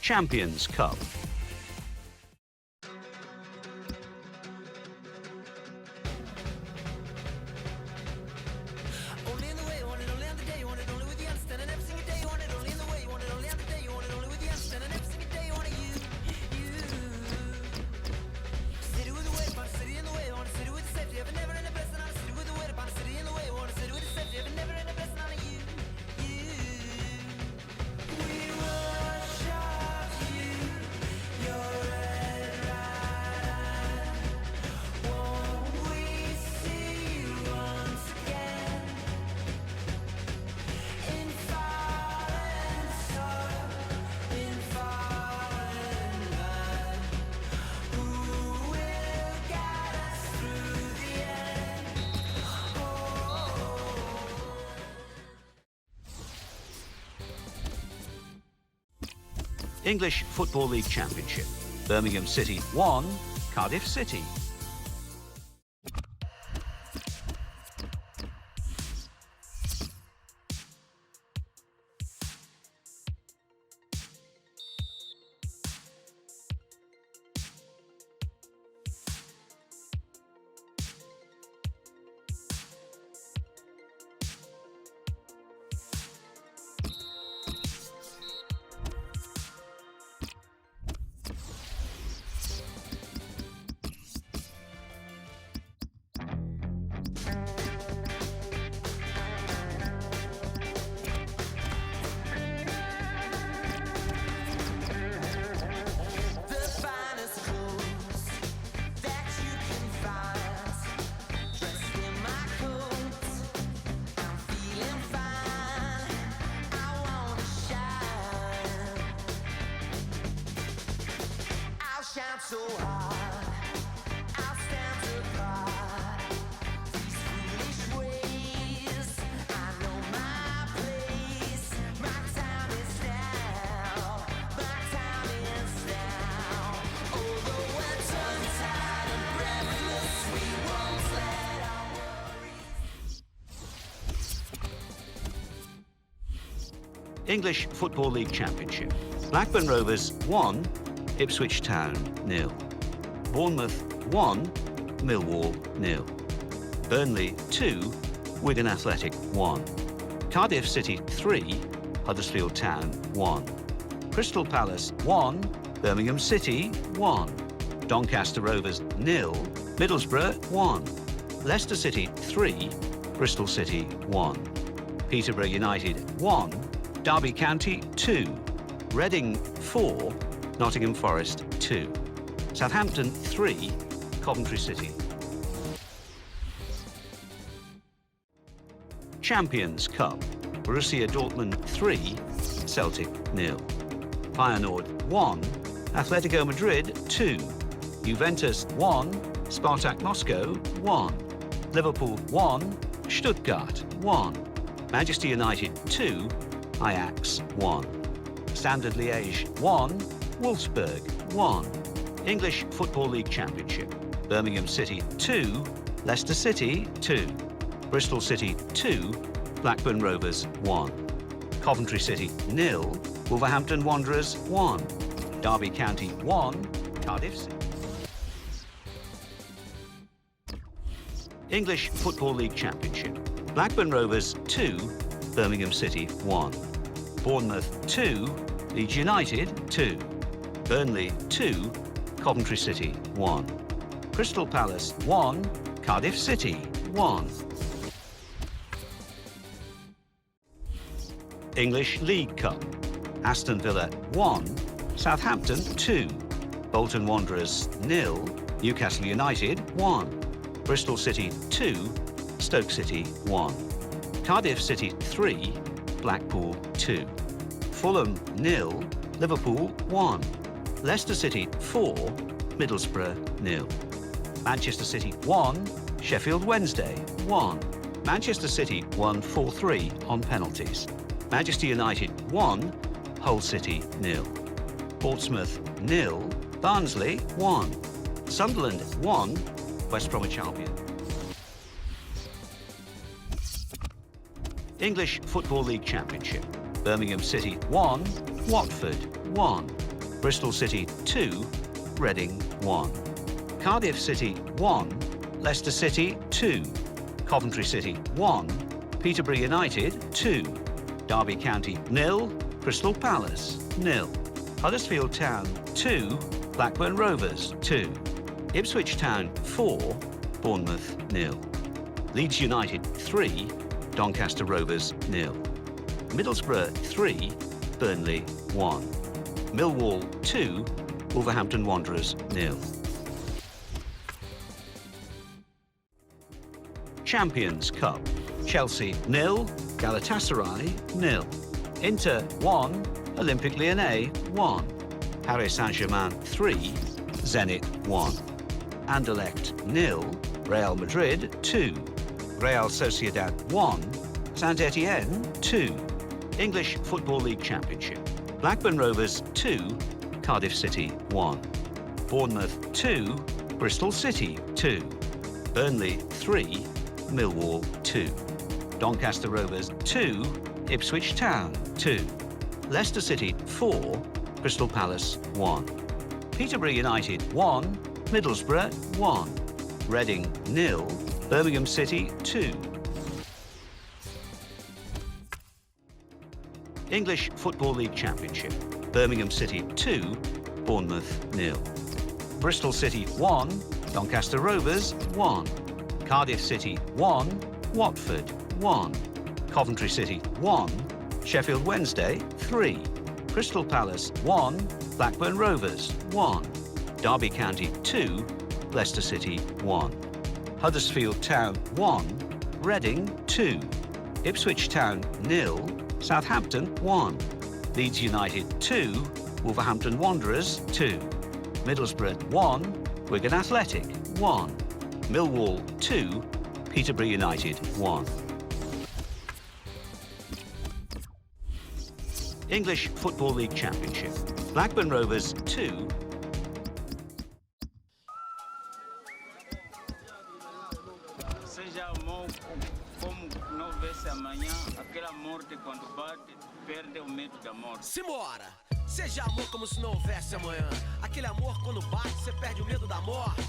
Champions Cup. English Football League Championship. Birmingham City 1, Cardiff City. Shout so hard, I'll stand apart. These foolish ways, I know my place. My time is now, my time is now. Although we're tongue-tied and breathless, we won't let our worries. English Football League Championship. Blackburn Rovers 1, Ipswich Town 0. Bournemouth 1, Millwall 0. Burnley 2, Wigan Athletic 1. Cardiff City 3, Huddersfield Town 1. Crystal Palace 1, Birmingham City 1. Doncaster Rovers 0, Middlesbrough 1. Leicester City 3, Bristol City 1. Peterborough United 1, Derby County 2. Reading 4, Nottingham Forest 2. Southampton 3, Coventry City. Champions Cup. Borussia Dortmund 3, Celtic 0. Feyenoord 1, Atletico Madrid 2. Juventus 1, Spartak Moscow 1. Liverpool 1, Stuttgart 1. Manchester United 2, Ajax 1. Standard Liège 1, Wolfsburg 1. English Football League Championship. Birmingham City 2, Leicester City 2. Bristol City 2, Blackburn Rovers 1. Coventry City 0, Wolverhampton Wanderers 1. Derby County 1, Cardiff City. English Football League Championship. Blackburn Rovers 2, Birmingham City 1. Bournemouth 2, Leeds United 2. Burnley 2, Coventry City 1. Crystal Palace 1, Cardiff City 1. English League Cup. Aston Villa 1, Southampton 2. Bolton Wanderers 0, Newcastle United 1. Bristol City 2, Stoke City 1. Cardiff City 3, Blackpool 2. Fulham 0, Liverpool 1. Leicester City 4, Middlesbrough 0. Manchester City 1, Sheffield Wednesday 1. Manchester City won 4-3 on penalties. Manchester United 1, Hull City 0. Portsmouth 0, Barnsley 1. Sunderland 1, West Bromwich Albion. English Football League Championship. Birmingham City 1, Watford 1. Bristol City 2, Reading 1. Cardiff City 1, Leicester City 2. Coventry City 1, Peterborough United 2. Derby County 0, Crystal Palace 0. Huddersfield Town 2, Blackburn Rovers 2. Ipswich Town 4, Bournemouth 0. Leeds United 3, Doncaster Rovers 0. Middlesbrough 3, Burnley 1. Millwall 2, Wolverhampton Wanderers 0. Champions Cup. Chelsea 0, Galatasaray 0. Inter 1, Olympique Lyonnais 1. Paris Saint-Germain 3, Zenit 1. Anderlecht 0, Real Madrid 2. Real Sociedad 1, Saint-Étienne 2. English Football League Championship. Blackburn Rovers 2, Cardiff City 1. Bournemouth 2, Bristol City 2. Burnley 3, Millwall 2. Doncaster Rovers 2, Ipswich Town 2. Leicester City 4, Crystal Palace 1. Peterborough United 1, Middlesbrough 1. Reading 0, Birmingham City 2. English Football League Championship. Birmingham City 2, Bournemouth 0. Bristol City 1, Doncaster Rovers 1. Cardiff City 1, Watford 1. Coventry City 1, Sheffield Wednesday 3. Crystal Palace 1, Blackburn Rovers 1. Derby County 2, Leicester City 1. Huddersfield Town 1, Reading 2. Ipswich Town 0, Southampton 1. Leeds United 2, Wolverhampton Wanderers 2. Middlesbrough 1, Wigan Athletic 1. Millwall 2, Peterborough United 1. English Football League Championship. Blackburn Rovers 2. Seja amor como não houvesse amanhã, aquela morte quando bate, perde o medo da morte. Simbora! Seja amor como se não houvesse amanhã. Aquele amor quando bate, você perde o medo da morte.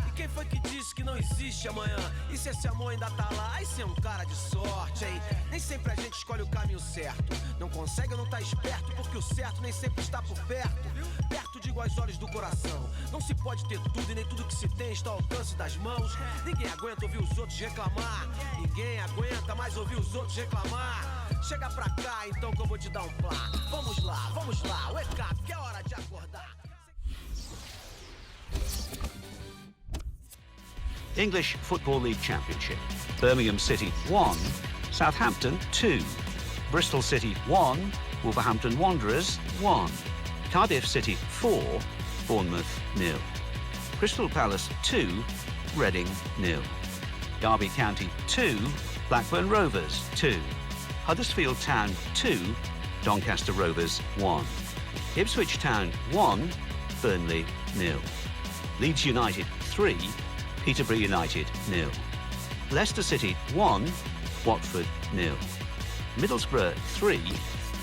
E quem foi que disse que não existe amanhã? E se esse amor ainda tá lá, aí você é um cara de sorte, hein? Nem sempre a gente escolhe o caminho certo. Não consegue ou não tá esperto, porque o certo nem sempre está por perto. Perto, digo, aos olhos do coração. Não se pode ter tudo e nem tudo que se tem está ao alcance das mãos. Ninguém aguenta ouvir os outros reclamar. Ninguém aguenta mais ouvir os outros reclamar. Chega pra cá, então, que eu vou te dar um plá. Vamos lá, wake up, que é hora de acordar. English Football League Championship. Birmingham City 1, Southampton 2. Bristol City 1, Wolverhampton Wanderers 1. Cardiff City 4, Bournemouth 0. Crystal Palace 2, Reading 0. Derby County 2, Blackburn Rovers 2. Huddersfield Town 2, Doncaster Rovers 1. Ipswich Town 1, Burnley 0. Leeds United 3, Peterborough United 0. Leicester City 1, Watford 0. Middlesbrough 3,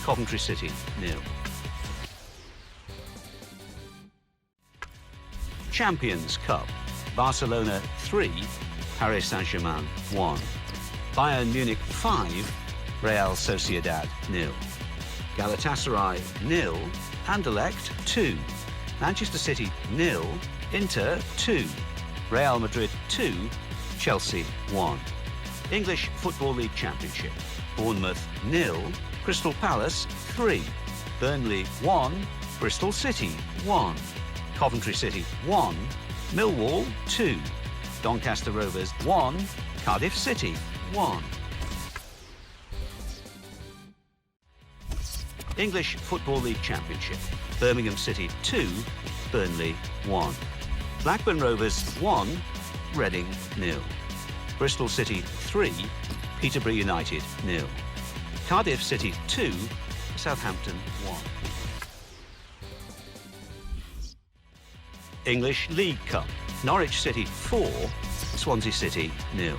Coventry City 0. Champions Cup. Barcelona 3, Paris Saint-Germain 1. Bayern Munich 5, Real Sociedad 0. Galatasaray 0, Anderlecht 2. Manchester City 0, Inter 2. Real Madrid 2, Chelsea 1. English Football League Championship. Bournemouth 0, Crystal Palace 3. Burnley 1, Bristol City 1. Coventry City 1, Millwall 2. Doncaster Rovers 1, Cardiff City 1. English Football League Championship. Birmingham City 2, Burnley 1. Blackburn Rovers 1, Reading 0. Bristol City 3, Peterborough United 0. Cardiff City 2, Southampton 1. English League Cup. Norwich City 4, Swansea City 0.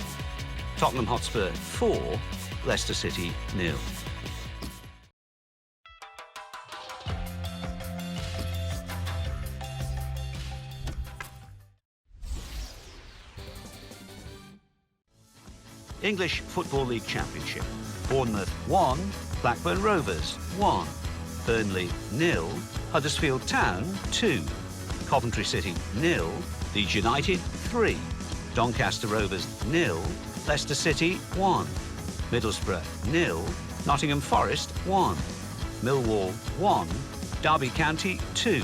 Tottenham Hotspur 4, Leicester City 0. English Football League Championship. Bournemouth 1, Blackburn Rovers 1, Burnley 0, Huddersfield Town 2, Coventry City 0, Leeds United 3, Doncaster Rovers 0, Leicester City 1, Middlesbrough 0, Nottingham Forest 1, Millwall 1, Derby County 2,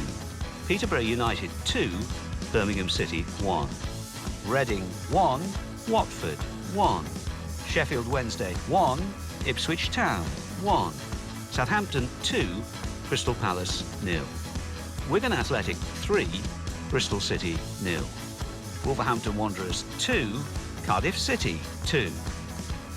Peterborough United 2, Birmingham City 1, Reading 1, Watford 1, Sheffield Wednesday 1, Ipswich Town 1, Southampton 2, Crystal Palace 0, Wigan Athletic 3, Bristol City 0, Wolverhampton Wanderers 2, Cardiff City 2.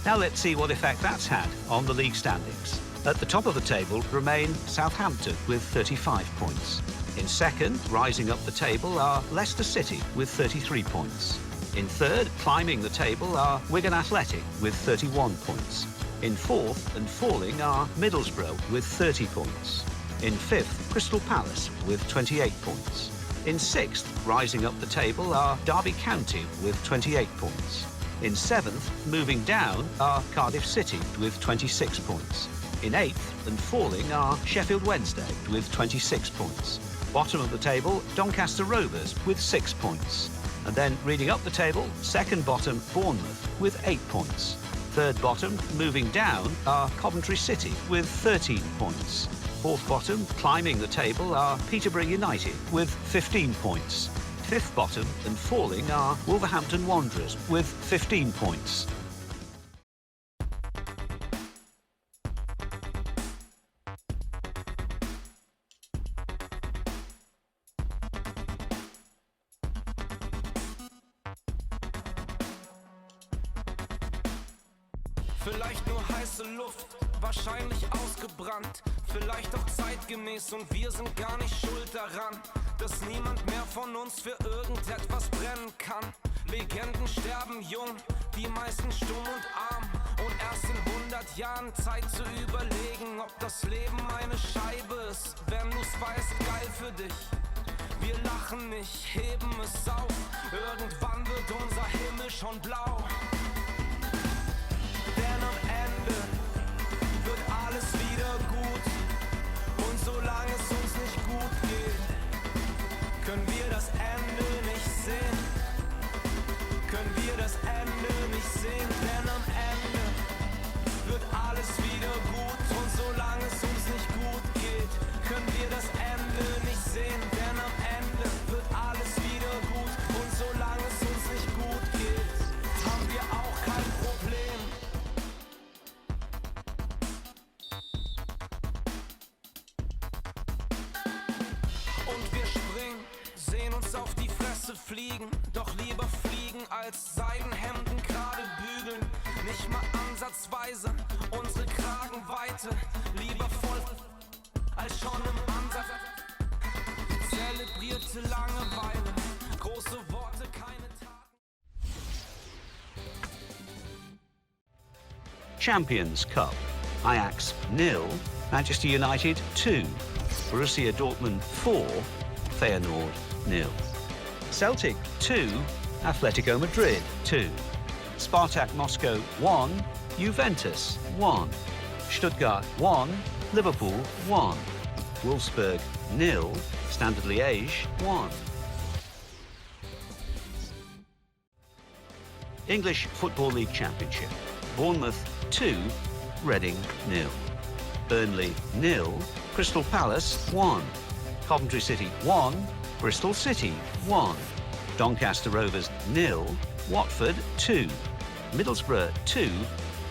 Now let's see what effect that's had on the league standings. At the top of the table remain Southampton with 35 points. In second, rising up the table, are Leicester City with 33 points. In third, climbing the table, are Wigan Athletic with 31 points. In fourth and falling are Middlesbrough with 30 points. In fifth, Crystal Palace with 28 points. In sixth, rising up the table, are Derby County with 28 points. In seventh, moving down, are Cardiff City with 26 points. In eighth and falling are Sheffield Wednesday with 26 points. Bottom of the table, Doncaster Rovers with 6 points. And then reading up the table, second bottom, Bournemouth with 8 points. Third bottom, moving down, are Coventry City with 13 points. Fourth bottom, climbing the table, are Peterborough United with 15 points. Fifth bottom and falling are Wolverhampton Wanderers with 15 points. Vielleicht nur heiße Luft, wahrscheinlich ausgebrannt, vielleicht auch zeitgemäß und wir sind gar nicht schuld daran, dass niemand mehr von uns für irgendetwas brennen kann. Legenden sterben jung, die meisten stumm und arm und erst in 100 Jahren Zeit zu überlegen, ob das Leben eine Scheibe ist, wenn du's weißt, geil für dich. Wir lachen nicht, heben es auf, irgendwann wird unser Himmel schon blau. Denn am Ende wird alles wieder gut. Und solange es uns nicht gut geht, können wir das Ende nicht sehen. Können wir das Ende nicht sehen. Denn am Ende wird alles wieder gut. Und solange es uns nicht gut geht, können wir das Ende nicht sehen. Denn am Ende wird alles wieder gut. Und solange es uns nicht gut geht, haben wir auch kein Problem. Sehen uns auf die Fresse fliegen, doch lieber fliegen als Seidenhemden gerade bügeln. Nicht mal ansatzweise unsere Kragenweite, lieber voll als schon im Ansatz. Zelebrierte Langeweile, große Worte, keine Taten. Champions Cup. Ajax 0, Manchester United 2, Borussia Dortmund 4, Feyenoord 0. Celtic 2, Atletico Madrid 2. Spartak Moscow 1, Juventus 1. Stuttgart 1, Liverpool 1. Wolfsburg 0, Standard Liège 1. English Football League Championship. Bournemouth 2, Reading 0. Burnley 0, Crystal Palace 1. Coventry City 1, Bristol City 1, Doncaster Rovers 0, Watford 2, Middlesbrough 2,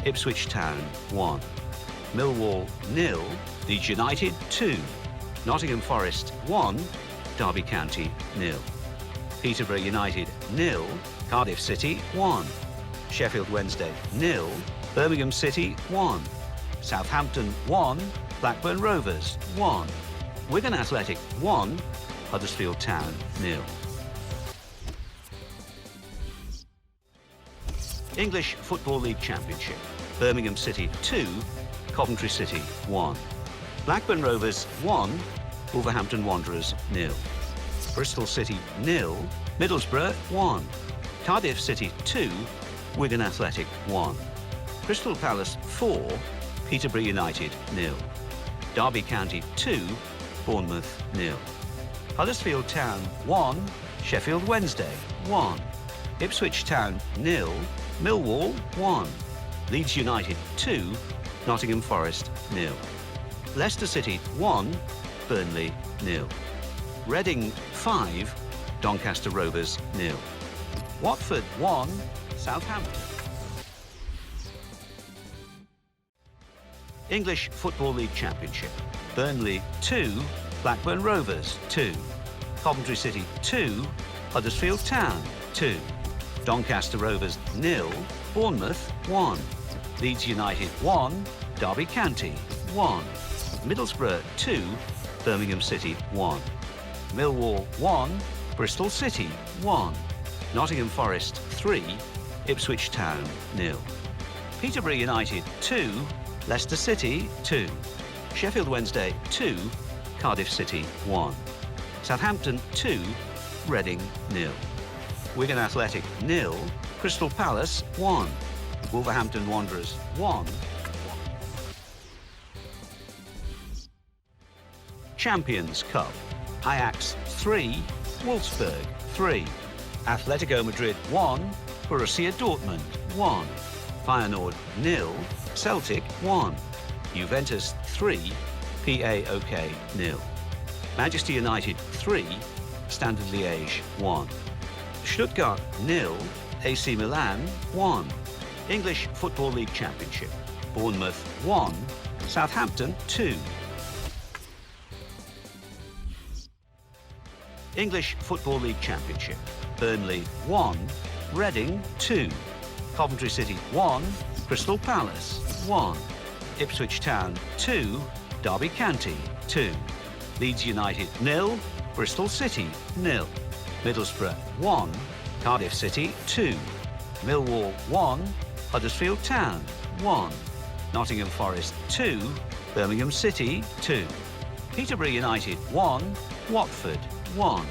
Ipswich Town 1, Millwall 0, Leeds United 2, Nottingham Forest 1, Derby County 0, Peterborough United 0, Cardiff City 1, Sheffield Wednesday 0, Birmingham City 1, Southampton 1, Blackburn Rovers 1, Wigan Athletic 1, Huddersfield Town 0. English Football League Championship. Birmingham City 2, Coventry City 1. Blackburn Rovers 1, Wolverhampton Wanderers 0. Bristol City 0, Middlesbrough 1. Cardiff City 2, Wigan Athletic 1. Crystal Palace 4, Peterborough United 0. Derby County 2, Bournemouth 0. Huddersfield Town 1, Sheffield Wednesday 1. Ipswich Town 0, Millwall 1. Leeds United 2, Nottingham Forest 0. Leicester City 1, Burnley 0. Reading 5, Doncaster Rovers 0. Watford 1, Southampton. English Football League Championship. Burnley 2, Blackburn Rovers 2. Coventry City 2, Huddersfield Town 2. Doncaster Rovers 0, Bournemouth 1. Leeds United 1, Derby County 1. Middlesbrough 2, Birmingham City 1. Millwall 1, Bristol City 1. Nottingham Forest 3, Ipswich Town 0. Peterborough United 2, Leicester City 2. Sheffield Wednesday 2, Cardiff City 1. Southampton 2, Reading 0. Wigan Athletic 0, Crystal Palace 1. Wolverhampton Wanderers 1. Champions Cup. Ajax 3, Wolfsburg 3. Atletico Madrid 1, Borussia Dortmund 1. Feyenoord 0, Celtic 1. Juventus 3, PAOK 0. Manchester United 3, Standard Liège 1. Stuttgart 0, AC Milan 1. English Football League Championship. Bournemouth 1, Southampton 2. English Football League Championship. Burnley 1, Reading 2. Coventry City 1, Crystal Palace 1. Ipswich Town 2, Derby County 2. Leeds United 0, Bristol City 0. Middlesbrough 1, Cardiff City 2. Millwall 1, Huddersfield Town 1. Nottingham Forest 2, Birmingham City 2. Peterborough United 1, Watford 1.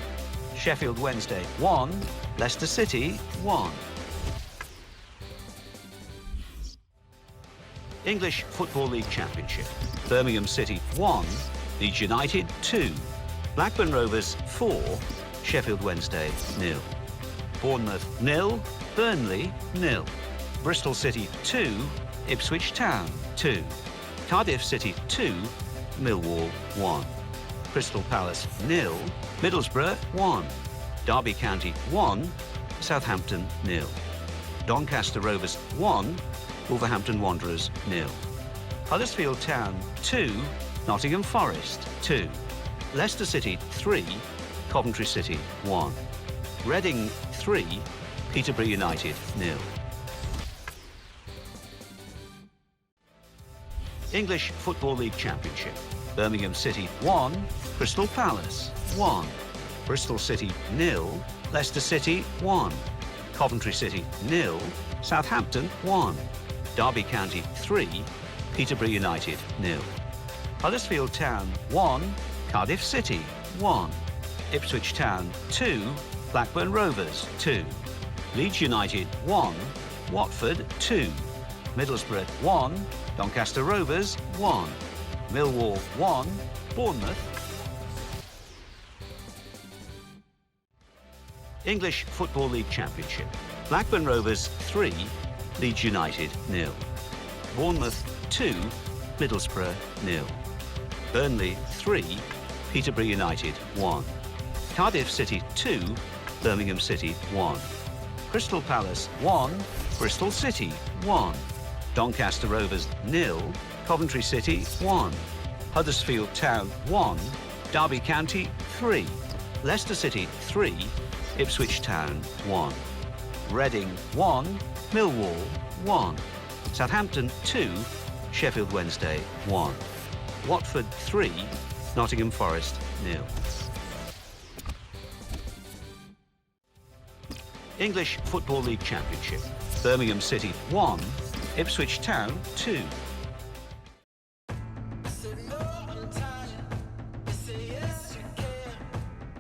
Sheffield Wednesday 1, Leicester City 1. English Football League Championship. Birmingham City 1, Leeds United 2. Blackburn Rovers 4, Sheffield Wednesday 0. Bournemouth 0, Burnley 0. Bristol City 2, Ipswich Town 2. Cardiff City 2, Millwall 1. Crystal Palace 0, Middlesbrough 1. Derby County 1, Southampton 0. Doncaster Rovers 1, Wolverhampton Wanderers 0. Huddersfield Town 2, Nottingham Forest 2. Leicester City 3, Coventry City 1. Reading 3, Peterborough United 0. English Football League Championship. Birmingham City 1, Crystal Palace 1. Bristol City 0, Leicester City 1. Coventry City 0, Southampton 1. Derby County 3, Peterborough United 0. Huddersfield Town 1, Cardiff City 1. Ipswich Town 2, Blackburn Rovers 2. Leeds United 1, Watford 2. Middlesbrough 1, Doncaster Rovers 1. Millwall 1, Bournemouth. English Football League Championship. Blackburn Rovers 3, Leeds United 0. Bournemouth 2, Middlesbrough 0. Burnley 3, Peterborough United 1. Cardiff City 2, Birmingham City 1. Crystal Palace 1, Bristol City 1. Doncaster Rovers 0, Coventry City 1. Huddersfield Town 1, Derby County 3. Leicester City 3, Ipswich Town 1. Reading 1, Millwall 1. Southampton 2, Sheffield Wednesday 1. Watford 3, Nottingham Forest 0. English Football League Championship. Birmingham City 1, Ipswich Town 2.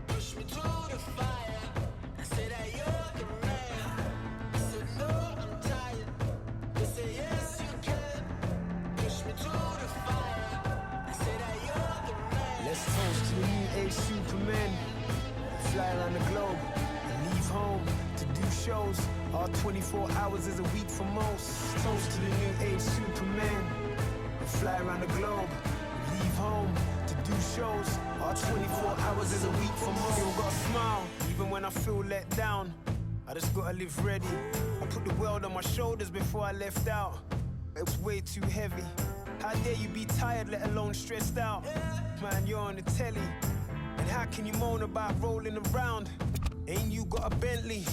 Push me to the fire. I said that you're the man. I said no, I'm tired. fly around the globe and leave home to do shows. Our 24 hours is a week for most. Toast to the new age Superman. And fly around the globe, leave home to do shows. Our 24 hours is a week for most. Still gotta smile, even when I feel let down. I just gotta live ready. I put the world on my shoulders before I left out. It was way too heavy. How dare you be tired, let alone stressed out? Man, you're on the telly. And how can you moan about rolling around? Ain't you got a Bentley?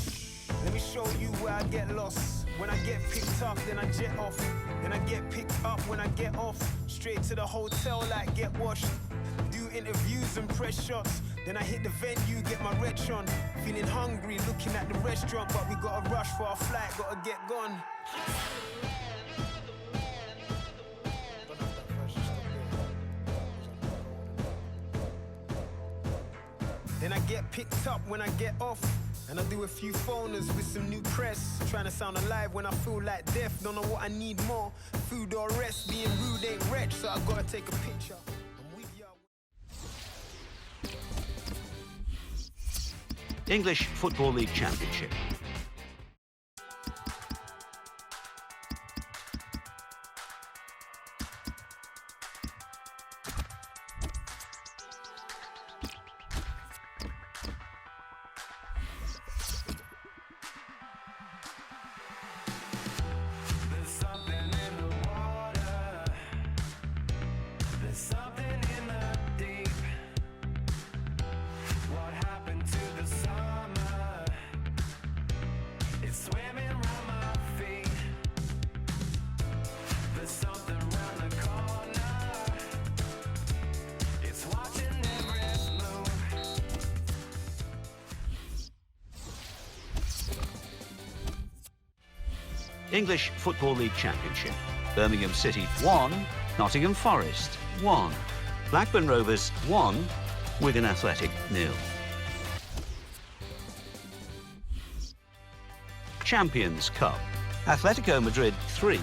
Let me show you where I get lost. When I get picked up, then I jet off. Then I get picked up when I get off. Straight to the hotel like get washed. Do interviews and press shots. Then I hit the venue, get my retch on. Feeling hungry, looking at the restaurant. But we gotta rush for our flight, gotta get gone. Then I get picked up when I get off. And I do a few phoners with some new press. Trying to sound alive when I feel like death. Don't know what I need more, food or rest. Being rude ain't wretch, so I gotta take a picture. I'm with ya. English Football League Championship. There's something in the water. There's something in the deep. What happened to the summer? It's swimming around my feet. There's something around the corner. It's watching every move. English Football League Championship. Birmingham City 1, Nottingham Forest 1, Blackburn Rovers 1, Wigan Athletic 0. Champions Cup. Atletico Madrid 3,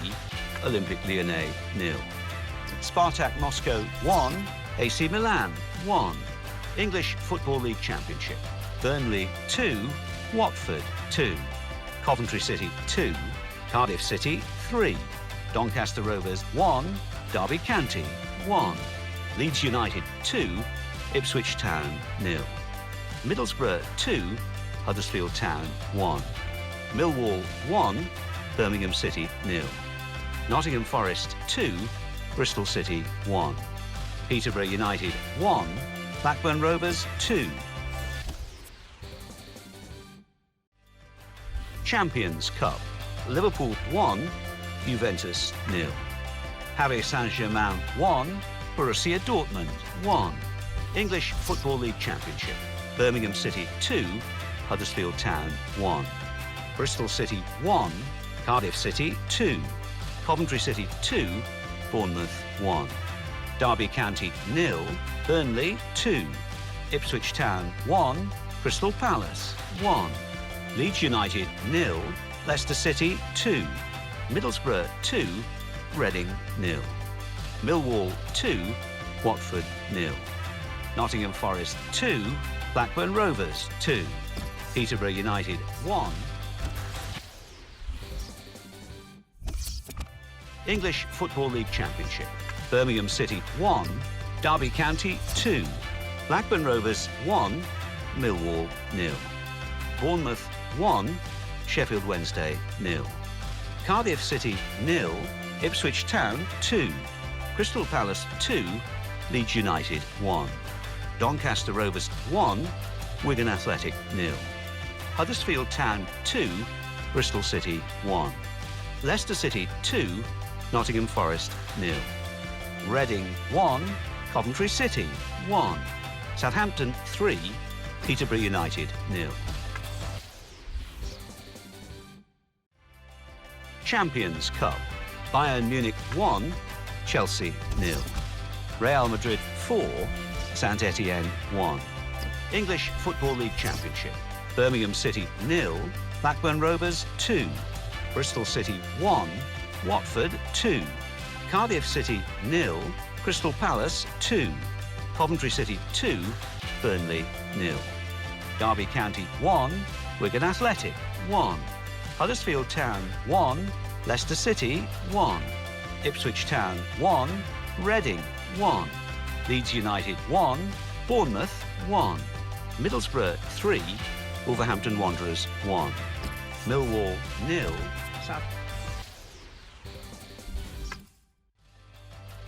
Olympique Lyonnais 0. Spartak Moscow 1, AC Milan 1. English Football League Championship. Burnley 2, Watford 2, Coventry City 2, Cardiff City 3, Doncaster Rovers 1, Derby County 1, Leeds United 2, Ipswich Town 0, Middlesbrough 2, Huddersfield Town 1, Millwall 1, Birmingham City 0, Nottingham Forest 2, Bristol City 1, Peterborough United 1, Blackburn Rovers 2. Champions Cup. Liverpool 1, Juventus 0. Paris Saint-Germain 1, Borussia Dortmund 1. English Football League Championship. Birmingham City 2, Huddersfield Town 1. Bristol City 1, Cardiff City 2. Coventry City 2, Bournemouth 1. Derby County 0, Burnley 2. Ipswich Town 1, Crystal Palace 1. Leeds United 0, Leicester City 2, Middlesbrough 2, Reading 0, Millwall 2, Watford 0, Nottingham Forest 2, Blackburn Rovers 2, Peterborough United 1. English Football League Championship. Birmingham City 1, Derby County 2, Blackburn Rovers 1, Millwall 0, Bournemouth 1, Sheffield Wednesday 0, Cardiff City 0, Ipswich Town 2, Crystal Palace 2, Leeds United 1, Doncaster Rovers 1, Wigan Athletic 0, Huddersfield Town 2, Bristol City 1, Leicester City 2, Nottingham Forest 0, Reading 1, Coventry City 1, Southampton 3, Peterborough United 0. Champions Cup. Bayern Munich 1, Chelsea 0. Real Madrid 4, Saint-Étienne 1. English Football League Championship. Birmingham City 0, Blackburn Rovers 2. Bristol City 1, Watford 2. Cardiff City 0, Crystal Palace 2. Coventry City 2, Burnley 0. Derby County 1, Wigan Athletic 1, Huddersfield Town 1, Leicester City 1, Ipswich Town 1, Reading 1, Leeds United 1, Bournemouth 1, Middlesbrough 3, Wolverhampton Wanderers 1, Millwall 0, South.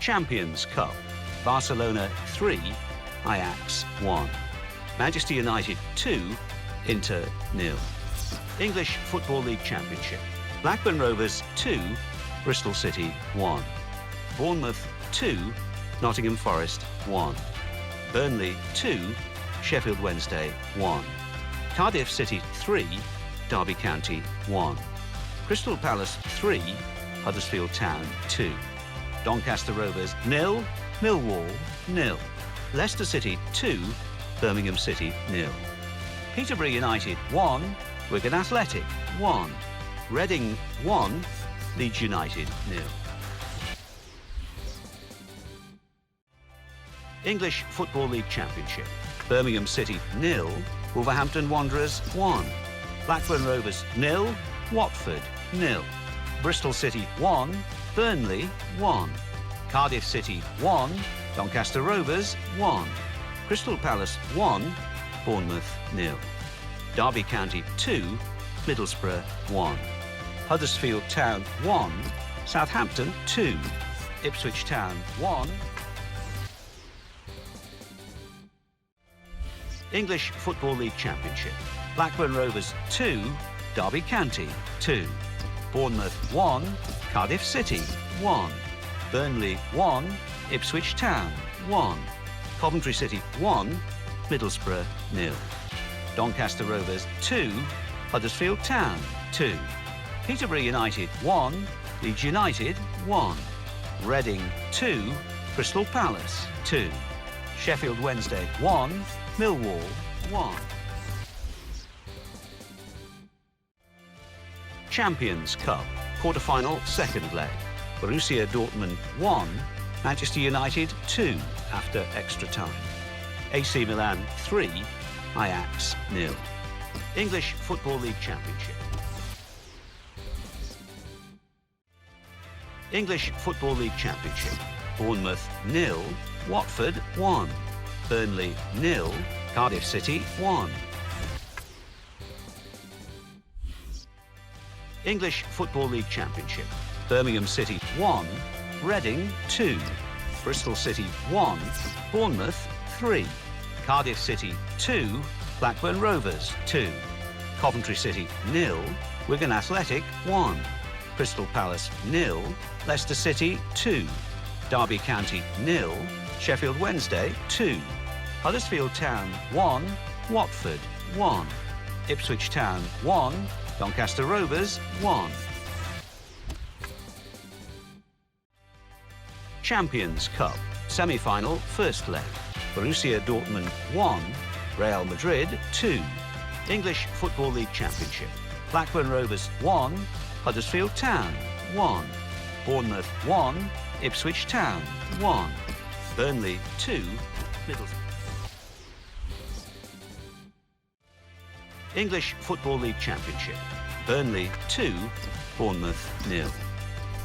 Champions Cup, Barcelona 3, Ajax 1, Manchester United 2, Inter 0. English Football League Championship, Blackburn Rovers 2, Bristol City 1, Bournemouth 2, Nottingham Forest 1, Burnley 2, Sheffield Wednesday 1, Cardiff City 3, Derby County 1, Crystal Palace 3, Huddersfield Town 2, Doncaster Rovers 0, Millwall 0, Leicester City 2, Birmingham City 0, Peterborough United 1, Wigan Athletic 1, Reading 1, Leeds United 0. English Football League Championship, Birmingham City 0, Wolverhampton Wanderers 1, Blackburn Rovers 0, Watford 0, Bristol City 1, Burnley 1, Cardiff City 1, Doncaster Rovers 1, Crystal Palace 1, Bournemouth 0, Derby County 2, Middlesbrough 1, Huddersfield Town 1, Southampton 2, Ipswich Town 1. English Football League Championship, Blackburn Rovers 2, Derby County 2, Bournemouth 1, Cardiff City 1, Burnley 1, Ipswich Town 1, Coventry City 1, Middlesbrough 0, Doncaster Rovers 2, Huddersfield Town 2, Peterborough United 1, Leeds United 1, Reading 2, Crystal Palace 2, Sheffield Wednesday 1, Millwall 1. Champions Cup, quarter-final, second leg. Borussia Dortmund 1, Manchester United 2 after extra time. AC Milan 3, Ajax 0. English Football League Championship. English Football League Championship, Bournemouth 0, Watford 1, Burnley 0, Cardiff City 1. English Football League Championship, Birmingham City 1, Reading 2, Bristol City 1, Bournemouth 3, Cardiff City 2, Blackburn Rovers 2, Coventry City 0, Wigan Athletic 1, Crystal Palace 0, Leicester City 2, Derby County 0, Sheffield Wednesday 2, Huddersfield Town 1, Watford 1, Ipswich Town 1, Doncaster Rovers 1. Champions Cup, semi-final, first leg. Borussia Dortmund 1, Real Madrid 2. English Football League Championship, Blackburn Rovers 1, Huddersfield Town 1, Bournemouth 1, Ipswich Town 1, Burnley 2, Middlesbrough. English Football League Championship, Burnley 2, Bournemouth 0.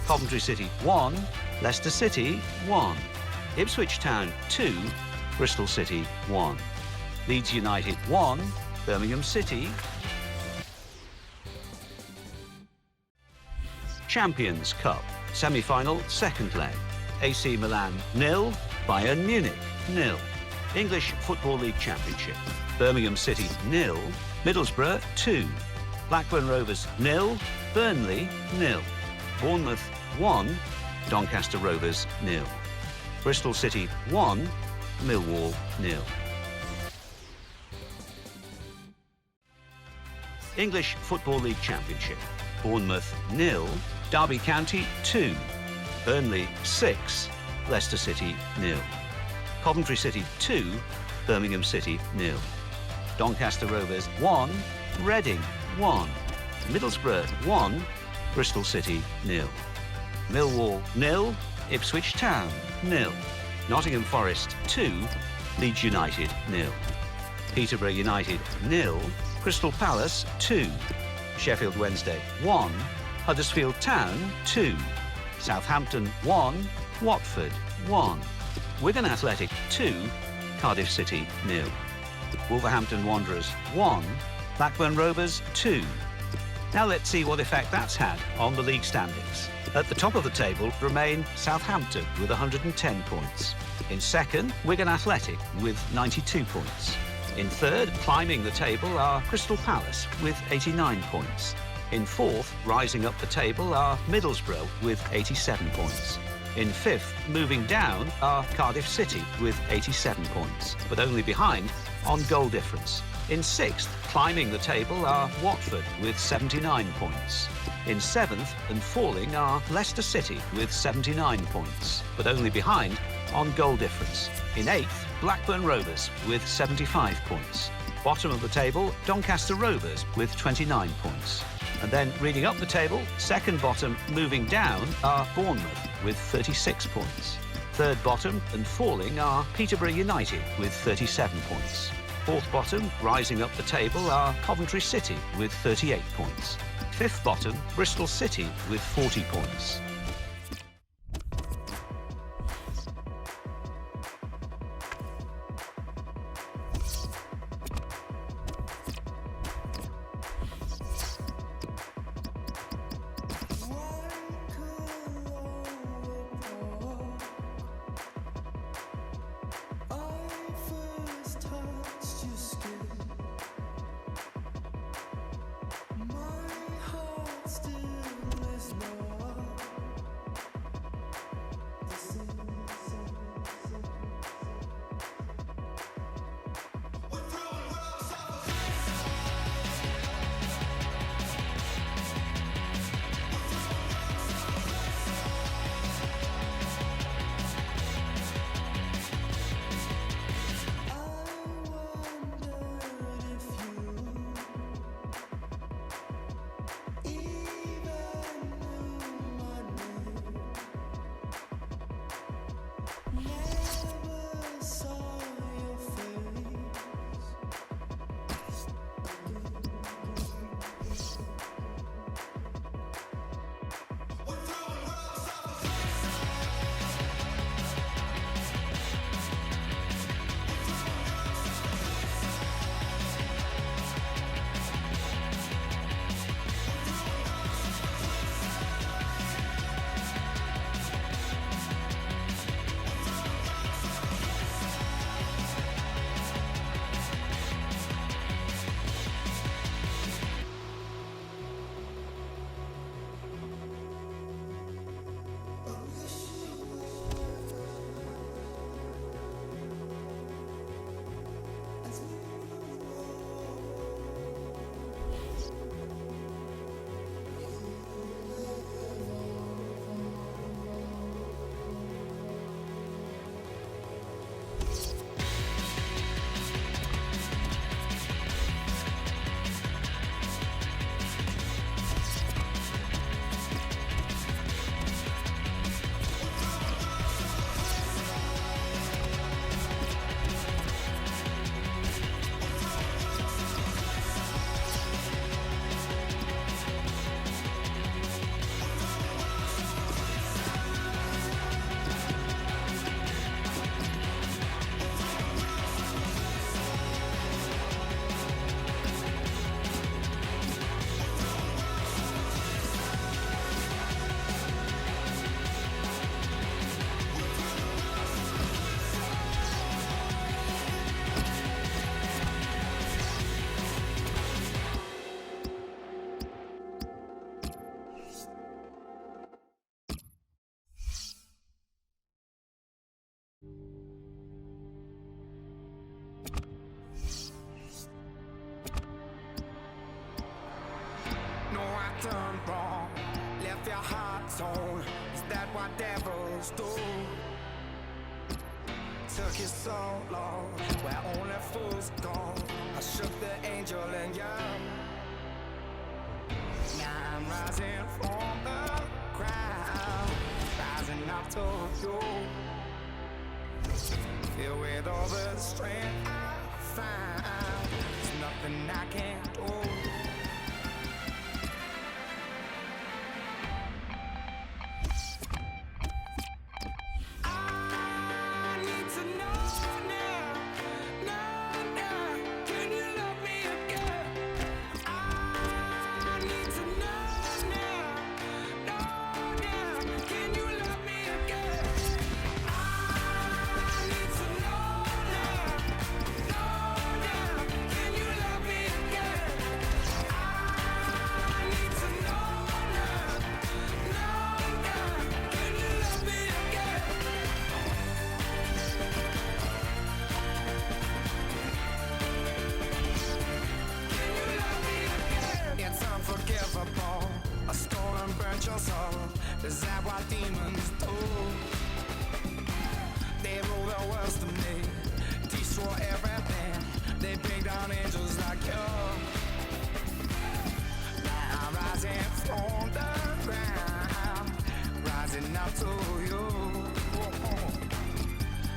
Coventry City 1, Leicester City 1, Ipswich Town 2, Bristol City 1, Leeds United 1, Birmingham City. Champions Cup, semi-final, second leg. AC Milan 0, Bayern Munich 0. English Football League Championship, Birmingham City 0, Middlesbrough 2, Blackburn Rovers 0, Burnley 0, Bournemouth 1, Doncaster Rovers 0, Bristol City 1, Millwall 0. English Football League Championship, Bournemouth 0, Derby County 2, Burnley 6, Leicester City 0, Coventry City 2, Birmingham City 0, Doncaster Rovers 1, Reading 1, Middlesbrough 1, Bristol City 0, Millwall 0, Ipswich Town 0, Nottingham Forest 2, Leeds United 0. Peterborough United 0, Crystal Palace 2, Sheffield Wednesday 1, Huddersfield Town 2, Southampton 1, Watford 1, Wigan Athletic 2, Cardiff City 0, Wolverhampton Wanderers 1, Blackburn Rovers 2. Now let's see what effect that's had on the league standings. At the top of the table remain Southampton with 110 points. In second, Wigan Athletic with 92 points. In third, climbing the table, are Crystal Palace with 89 points. In fourth, rising up the table, are Middlesbrough with 87 points. In fifth, moving down, are Cardiff City with 87 points, but only behind on goal difference. In sixth, climbing the table, are Watford with 79 points. In seventh and falling are Leicester City with 79 points, but only behind on goal difference. In eighth, Blackburn Rovers with 75 points. Bottom of the table, Doncaster Rovers with 29 points. And then reading up the table, second bottom moving down are Bournemouth with 36 points. Third bottom and falling are Peterborough United with 37 points. Fourth bottom, rising up the table, are Coventry City with 38 points. Fifth bottom, Bristol City with 40 points. done wrong, left your heart torn. Is that what devils do? Took you so long, where only fools go. I shook the angel and young. Now I'm rising from the crowd, rising up to you. Filled with all the strength I found. There's nothing I can't do. I need to know now, can you love me again? I need to know now, can you love me again? I need to know now, can you love me again? I need to know now, can you love me again? It's unforgivable. A stolen, burnt your soul. Is that what demons do? They rule the world to me, destroy everything. They bring down angels like you. Now I'm rising from the ground, rising up to you.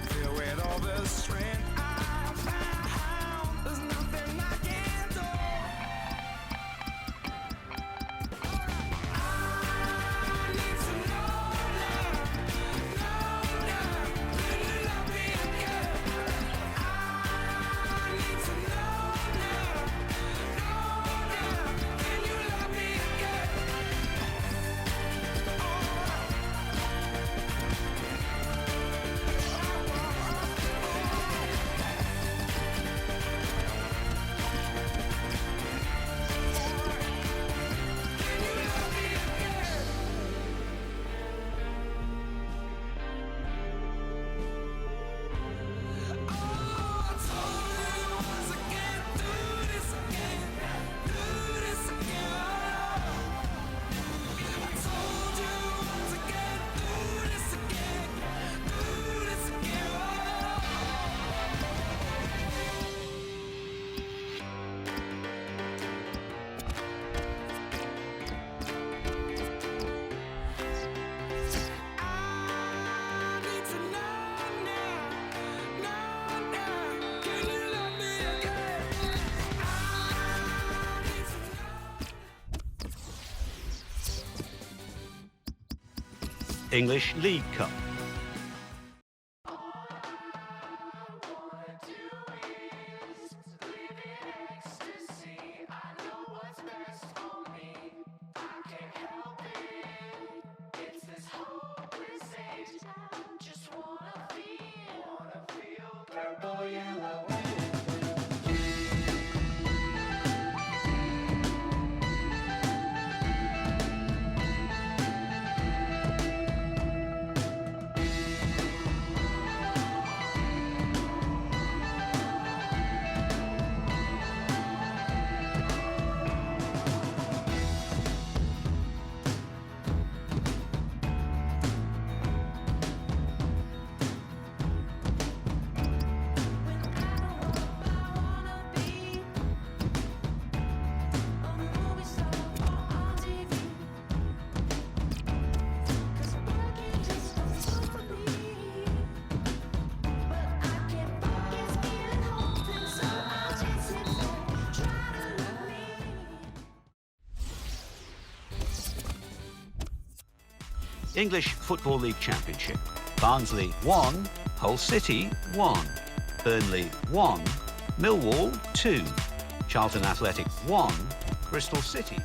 Filled with all the strength I found. There's nothing I can't do. I need to know now, can you love me again? I need to know now, can you love me again? English League Cup. English Football League Championship. Barnsley 1, Hull City 1, Burnley 1, Millwall 2, Charlton Athletic 1, Bristol City.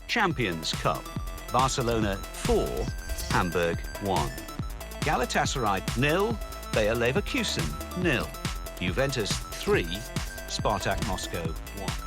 Champions Cup. Barcelona 4, Hamburg 1. Galatasaray 0, Bayer Leverkusen 0. Juventus 3, Spartak Moscow 1.